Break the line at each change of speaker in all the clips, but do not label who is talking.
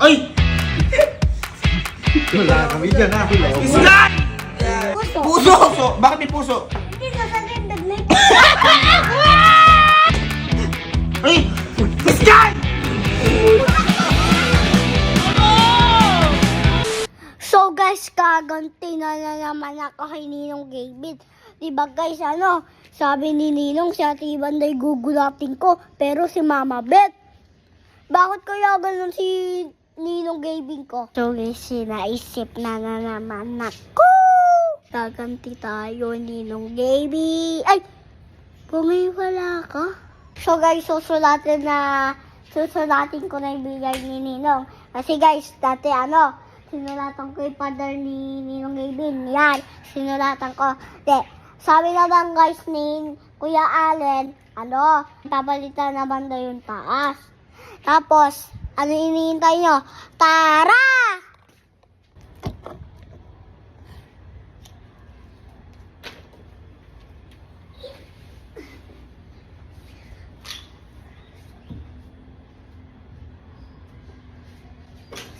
Ay!
Wala kami dyan ha.
Islan!
Puso.
Puso! Bakit may puso?
Hindi ka sa dagnay.
Ay! Islan!
So guys, kaganti na naman ako kay Ninong Gavin. Diba guys, sabi ni Ninong si Ate Ibanday gugulatin ko, pero si Mama Beth, bakit kaya ganun si Ninong Gavin ko? So guys, sinaisip na naman ako. Gaganti tayo, Ninong Gavin. Ay! Pumipala ka? So guys, susulatin ko na yung bigay ni Ninong. Kasi guys, dati sinulatan ko yung father ni Ninong Gavin. Yan, sinulatan ko. Sabi naman guys ni Kuya Allen, papalitan naman daw yung taas. Tapos, ano iniintay nyo? Tara!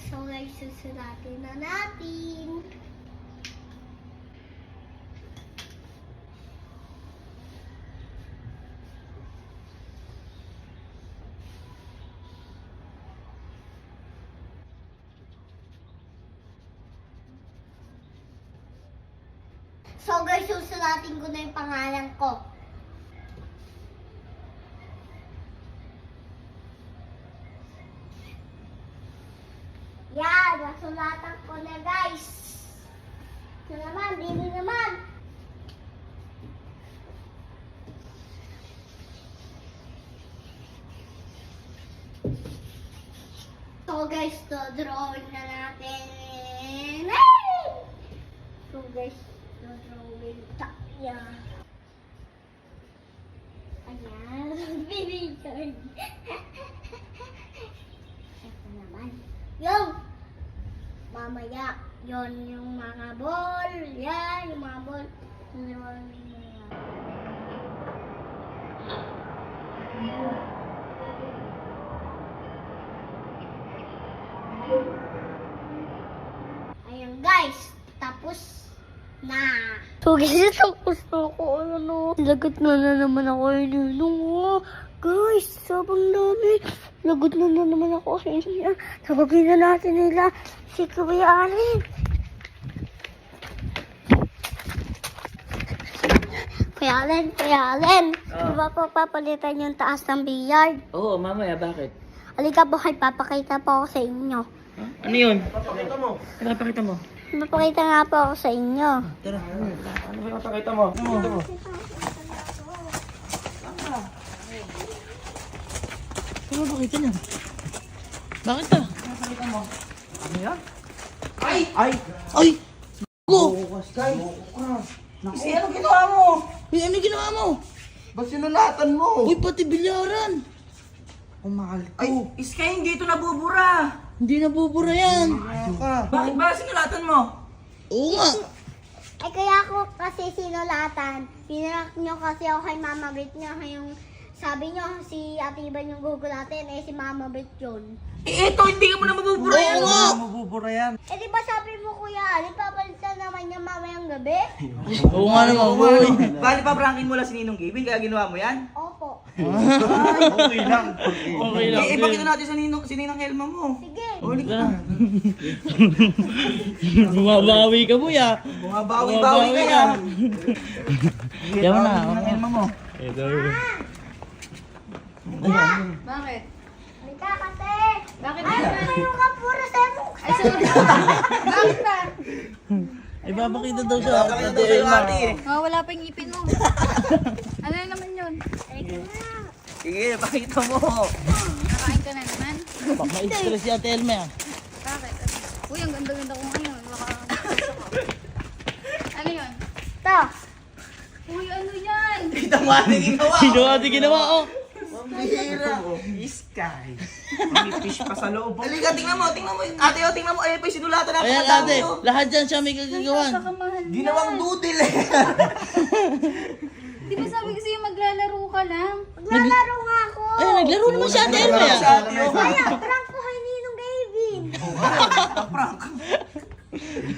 So guys, susulatin na natin. So guys, susulatin ko na yung pangalan ko. Yan, nasulatan ko na guys. Ito naman, dito naman. So guys, drawing na natin. Ay! So guys, drawing tayo. Ayan, binigay. Ito naman. Yung mamaya, yon yung mga ball. Yan, yung mga ball. Ayan guys, tapos na. So guys, tapos na ako. Lagot na naman ako yun. Guys, sabang dami. Lagot na naman ako sa inyo. Sabagin na natin nila si Kuya Allen. Kuya Allen. Di ba papapalitan yung taas ng billiard?
Oo, mamaya, bakit?
Halika po, papakita po ako sa inyo.
Huh? Ano yun?
Papakita mo.
Ano papakita mo?
Papakita nga po ako sa inyo.
Tara.
Ano ba papakita mo? Papakita mo.
Ano papakita niya? Bakit ka?
Papakita mo. Ano yan? Ay!
Ay! Go!
Bukas guys. Kasi ano ginawa mo?
Uy, ano ginawa mo?
Ba't sinulatan mo?
Uy, pati bilyaran!
Umahal ko. Ay, Iskay, hindi ito nabubura.
Hindi nabubura yan!
Ano ka? Bakit ba sinulatan mo?
Oo nga!
Ay kaya ako kasi sinulatan. Pinarak nyo kasi ako kay Mama Beth nyo. Yung sabi nyo si Ate Iban yung gugulatin, si Mama Beth yun.
Ito, hindi ka mo na mabubura yan.
Oo nga!
Mabubura yan.
Di ba sabi mo Kuya, papalitan naman niya mamayang gabi?
Oo nga naman, boy!
Bali pa prankin mo lang si Ninong Gavin, kaya ginawa mo yan?
Opo.
Okay lang.
Okay lang.
Pakita natin si Ninong Helma mo.
Sige.
Ulit ka.
Bumabawi ka, boy, ah!
Bumabawi-bawi ka ya.
Yaman na.
Ninong Helma mo.
Bakit?
Halika kasi.
Bakit
Ay,
ba?
yung kapura sa mukha.
Ay, sorry. Bakit ba?
Ay, babakita daw siya.
Papakita daw sa'yo ate eh.
Oh, wala pa yung ngipin mo. Ano yun naman yun?
Halika na.
Sige, pakita mo.
Nakain ka na naman.
Bak ma-stress si Ate Elme, ah.
Bakit? Uy, ang ganda-ganda ko ngayon. Baka... Ano yun?
Ito.
Uy, ano yan?
Kita mo ate ginawa.
Sino ate ginawa, oh?
Pambihira. Iskay. May fish pa sa loob. Halika, tingnan mo. Ate, tingnan mo. Ayun pa yung sinulatan natin.
Ayan, ate. Lahat dyan siya may kagagawan.
Napakamahal yan.
Ginawang doodle eh.
Di ba sabi ko sa'yo maglalaro ka lang?
Maglalaro nga ako.
Ay, naglaro naman si Ate Elme, ah.
Si ate, oh.
Kaya, prank ko kay Ninong Gavin.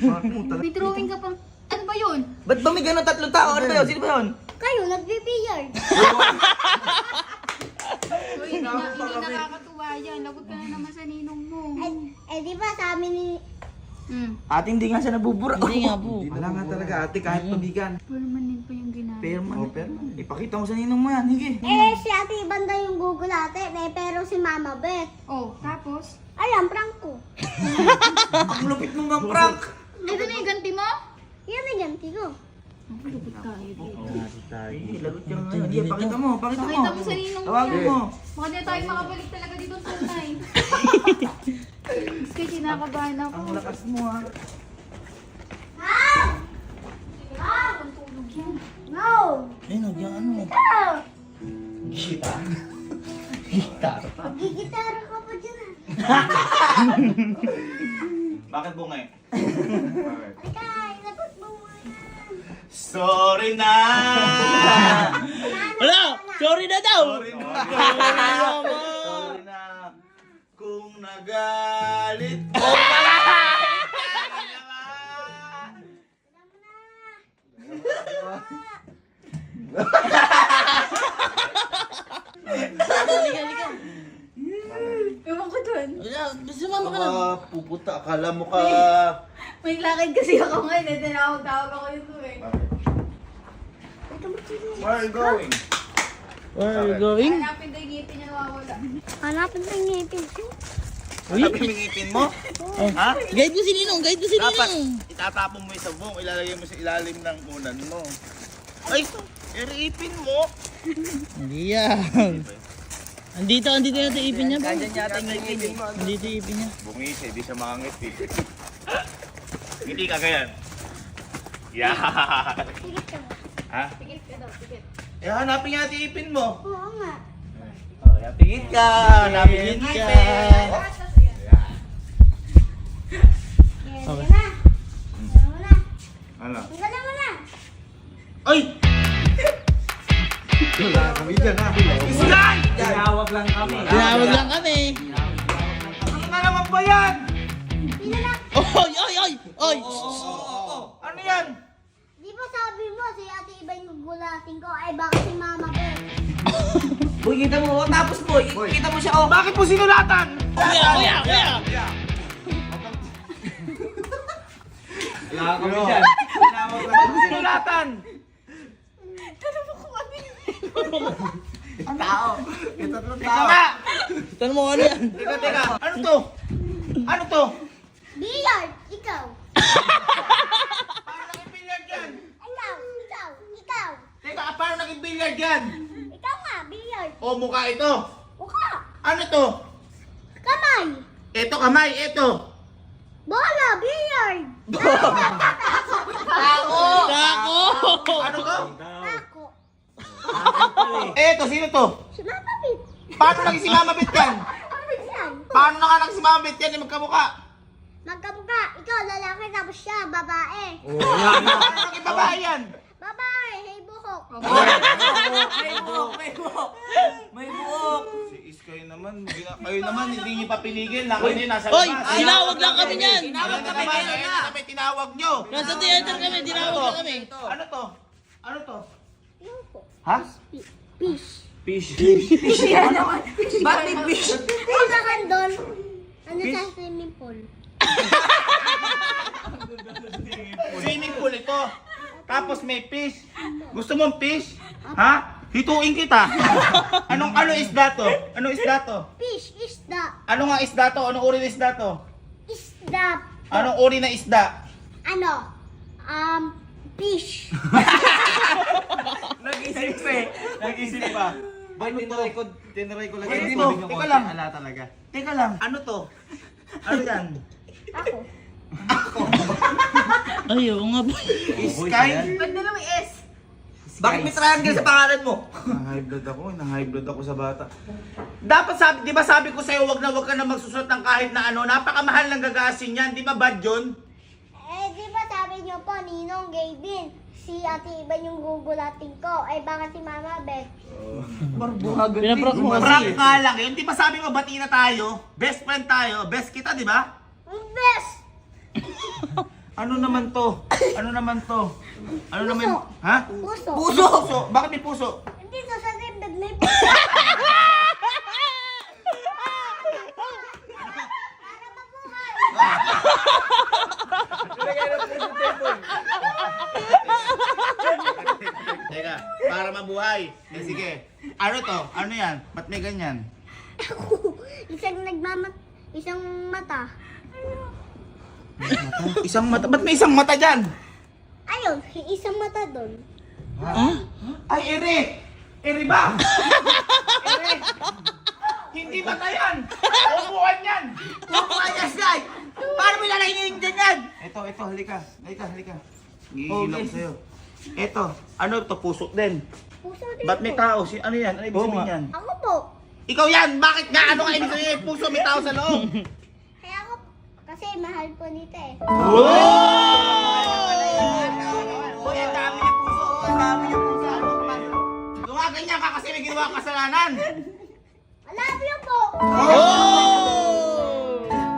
May drawing ka pang... Ano ba yun?
Ba't ba may ganun tatlong tao? Ano ba yun? Sino ba yun?
Kayo, nagbe-billiard.
Uy, hindi nakakatuwa yan. Lagot ka na naman sa ninong mo.
Di ba sabi ni...
Ate, hindi nga siya nabubura.
Hindi nga po.
Wala nga talaga ate, kahit pabigan.
Permanent pa yung ginagawa.
Perman. Ipakita mo sa ninong mo yan, hige.
Si Ate Banda yung Google ate, pero si Mama Beth.
Oh, tapos?
Ayan, prank ko.
Ang lupit mong gang prank.
Ito na yung ganti mo?
Yan ang ganti ko.
Lagot yung ngayon. Hindi, pakita mo.
Pakita mo sa ninong mo
Tawagin
yan.
mo.
Baka di tayo makabalik talaga dito sa tunay. Kasi kinakabahan ako.
Ang lakas mo ha.
Ang tulog yan.
No!
Ay, nagyan ano.
Gitar.
Magigitara ka pa dyan ah.
Bakit bungay?
Halika, ilabot mo muna.
Sorry na!
Wala! Sorry na daw!
Sorry na!
naman.
Sorry na! Kung nagalit ko
Ewan ko dun.
Wala, sumama ka na.
puputa, akala mo ka...
May lakad kasi ako ngayon. Tinawag-tawag ako yun eh.
Where are you going?
Where are you going?
Hanapin daw yung ngipin niya nawawala.
Hanapin mo yung ngipin ko.
Sabi mo ngipin mo? Ha?
Guide mo si Ninong, guide mo si
Dapat
Ninong.
itatapon mo yung sabong, ilalagay mo sa ilalim ng unan mo. Ay, ipin mo.
Hindi yan. Andito natin ipin niya.
Ganyan yata yung ngipin mo.
Andito yung ipin niya.
Bungis eh, di siya makangiti. Ngiti ka ganyan. Yeah.
Sige ka ba?
Ha?
Pikit ka daw, pikit.
Eh, hanapin nga natin ipin mo.
Oo nga.
Oh, pingit ka.
Hanapin
Napingit
ka.
ka.
Sige na. Sige mo na.
Ano?
Sige na mo na.
Ay!
Wala kami dyan ha.
Iskay!
Tinawag lang kami.
Tinawag lang kami.
Ano na naman ba yan?
Pinalak.
Oy, oy, oy, oy.
Ano yan?
Di ba sabi mo si Ate Iba yung gugulatin ko ay baka si Mama Beth?
Boy, kita mo. Oh, tapos boy. Kita mo siya. Oh.
Bakit mo sinulatan?
Kuya.
Wala kami dyan. Tinawag lang
Bakit mo sinulatan?
ang tao. Yung tatlong
Teka
tao.
nga!
Tanong mo ano yan?
Teka. Ano to? Ano to?
Billiard! Ikaw!
Paano naging billiard yan?
Ikaw!
Teka, paano naging billiard yan?
Ikaw nga, billiard!
O, mukha ito.
Mukha!
Ano to?
Kamay!
Ito kamay, ito.
Bola! Billiard!
Tako!
Ano to?
Ako!
Ito, sino to?
Si Mama Beth!
Paano naging si Mama Bet yan?
Ano yan?
Paano na nga naging si Mama Bet yan? Yung magkamukha.
Magkabuka! Ikaw, lalaki tapos siya, babae!
Paano naging babae yan?
Babae! Hey, buhok!
May buhok.
Si Iskay naman, kayo naman, hindi niyo papinigil. Laki niyo, nasa
Oy,
labas.
tinawag lang kami niyan.
Tinawag kami, ayun na kami, tinawag nyo.
Nasa theater kami, tinawag lang kami.
Ano to? Ano to?
Yung po.
Ha?
Fish!
Fish. Ba't may fish?
Fish naman doon! Ano sa swimming pool?
Swimming pool ito. Tapos may fish. Gusto mong fish? Ha? Hituin kita. Ano isda to? Anong isda to?
Fish! Isda!
Ano nga isda to? Anong uri ng isda to?
Isda!
Anong uri ng isda?
Ano? Fish!
Nag-isip eh.
Nag-isip pa.
Boy, tinry ko lang.
Pwede
yung
mo,
tubig ng
teka
konti.
lang.
Ala talaga.
Teka lang. Ano to? Ano yan?
Ako!
Ay, oo nga po.
Iskay?
Ba't na lang may S?
Bakit may triangle sa pangalan mo?
Na-high blood ako sa bata. Dapat di ba sabi ko sa'yo, wag ka na magsusulat ng kahit na ano, napakamahal ng gagasin yan, di ba bad yun?
Di ba sabi niyo po, Ninong Gavin, si Ate Iba yung gugulatin ko, ay baka si Mama Beth.
Barbuhagan.
Pinaprank mo
Prank
kasi.
nga lang yun, di ba sabi mo, bati na tayo, best friend tayo, best kita, di ba?
Ang best!
Ano naman to? Ano naman to? Ano naman? Ha?
Puso.
Puso! Bakit may puso?
Hindi to sa dibdib may puso. Para mabuhay.
Teka, para mabuhay. Eh, sige. Ano to? Ano yan? Ba't may ganyan?
Isang mata.
Isang mata? Ba't may isang mata dyan?
Ayun, isang mata doon.
Ay, ere! Ere ba? Ere! Hindi mata yan! Upuan yan!
Kukuha niya, Sky! Paano mo ilalagay dyan yan?
Ito, halika. Gigilaw ko sa'yo. Ito, ano to? Pusok din.
Puso din
Ba't may
po.
tao? Ano yan? Ano ibig sabihin yan?
Ako po.
Ikaw yan! Bakit nga? Ano nga ibig sabihin? Puso, may tao sa loob.
Kaya ako, kasi mahal po nito eh.
Uy, ang dami niya puso. Ang dami niya puso. Gumaganyan ka kasi may ginawa kang kasalanan.
I love you po.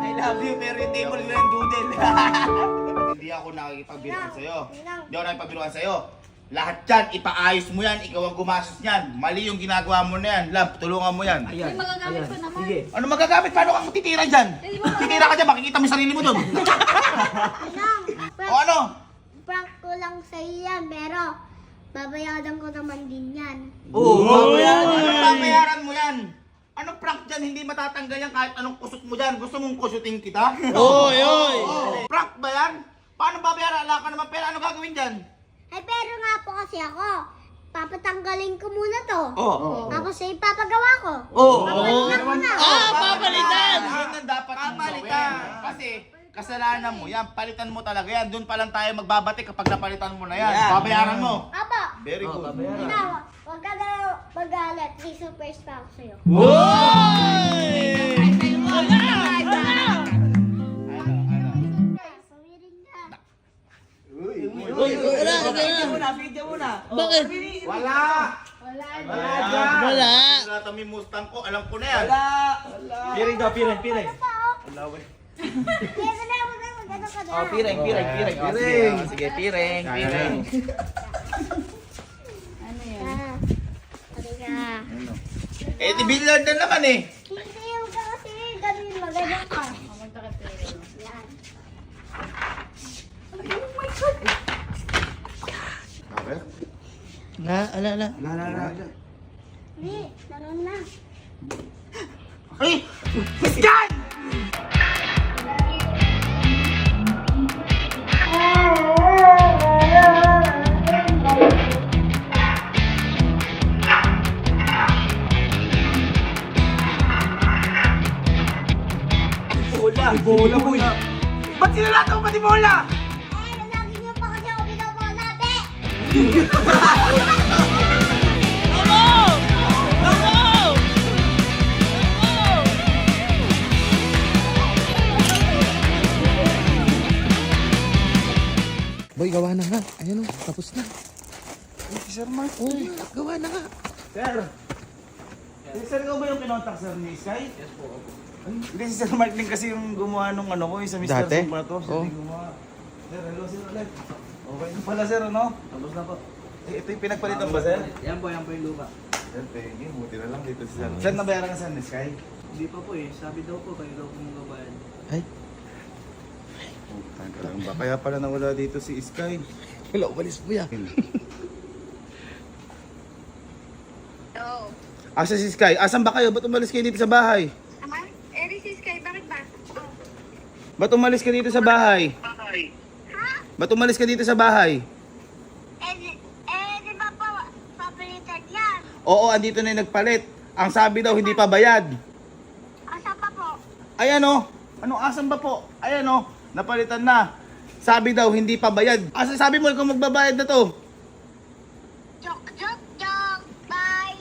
I love you, pero hindi mo lang doodle. Hindi ako nakikipagbiruan sa'yo. Hindi ako nakikipagbiruan sa'yo. Lahat yan, ipaayos mo yan. Ikaw ang gumastos niyan. Mali yung ginagawa mo na yan. Love, tulungan mo yan.
Hindi magagamit ko naman.
Sige.
Ano magagamit? Paano kang titira dyan? Titira ka dyan, makikita mo yung sarili mo doon.
Inang,
O ano?
prank ko lang sa yan, pero babayaran ko naman din yan.
Oo, babayaran niya.
Anong babayaran mo yan? Anong prank dyan? Hindi matatanggal yan kahit anong kusot mo dyan. Gusto mong kusutin kita?
Oy, oy!
Prank ba yan? Paano babayaran? Wala ka naman pera. Ano gagawin dyan?
Ay, pero nga po kasi ako, papatanggalin ko muna to.
Oo.
Tapos ay papagawa ko.
Oo.
Papalitan ko na.
Papalitan!
Yan ang dapat mong gawin. Kasi kasalanan mo yan. Palitan mo talaga yan. Doon pa lang tayo magbabati kapag napalitan mo na yan.
Yan.
Babayaran mo.
Aba,
Very good.
Ina, huwag ka na magalit. May surprise pa ako sa'yo. Sawirin ka.
Uy, wala,
Video muna, video muna.
Bakit?
Wala!
dyan.
Wala.
Wala kami Mustang ko. Alam ko na yan.
Wala. Piring daw, piring.
Pa, oh. Kaya na, magano ka na.
Oh, piring. Sige, piring.
Ah, sabi ka.
Eh, di billiard na naman eh.
Hindi, huwag ka kasi ganun magano ka. Yan. Oh my God!
Ala.
Hindi, nanon na.
Ay! Piskan!
Bola mo yan.
Ba't sinalata mo pati bola?
Eh, lagi niyo pa kasi ako binabola, be!
Boy, gawa na nga. Ayan o, tapos na.
Si Sir Mark.
Gawa na nga.
Sir. Sir, ikaw ba yung kinontak sir ni Sky? Yes po. Hindi, si Sir Mark din kasi yung gumawa nung ano ko, yung sa Mr.
Dati?
Song to. Siya
Oo.
din gumawa. Sir, hello sir ulit. Okay na pala sir, ano?
Tapos na po.
Ito yung pinagpalitan ba sir?
Yan po yung lupa.
Sir, thank you. Buti na lang dito si Sir. Sir, nabayaran ka sir ni Sky?
Hindi pa po eh. Sabi daw po, kayo daw po mga bayan.
Ay,
Ba? Kaya pala nawala dito si Sky.
wala, umalis mo yan.
Oo.
Asa si Sky? Asan ba kayo? Ba't umalis kayo dito sa bahay?
Ama, Erisis kayo, bakit ba?
Ba't umalis ka dito sa bahay? Ba't umalis ka dito sa bahay?
Di ba po, papalitan yan?
Oo, andito na yung nagpalit. Ang sabi daw, hindi pa bayad.
Asa pa po?
Ayan o. Anong asan ba po? Ayan o. Napalitan na. Sabi daw, hindi pa bayad. Asa sabi mo kung magbabayad na to?
Joke. Bye!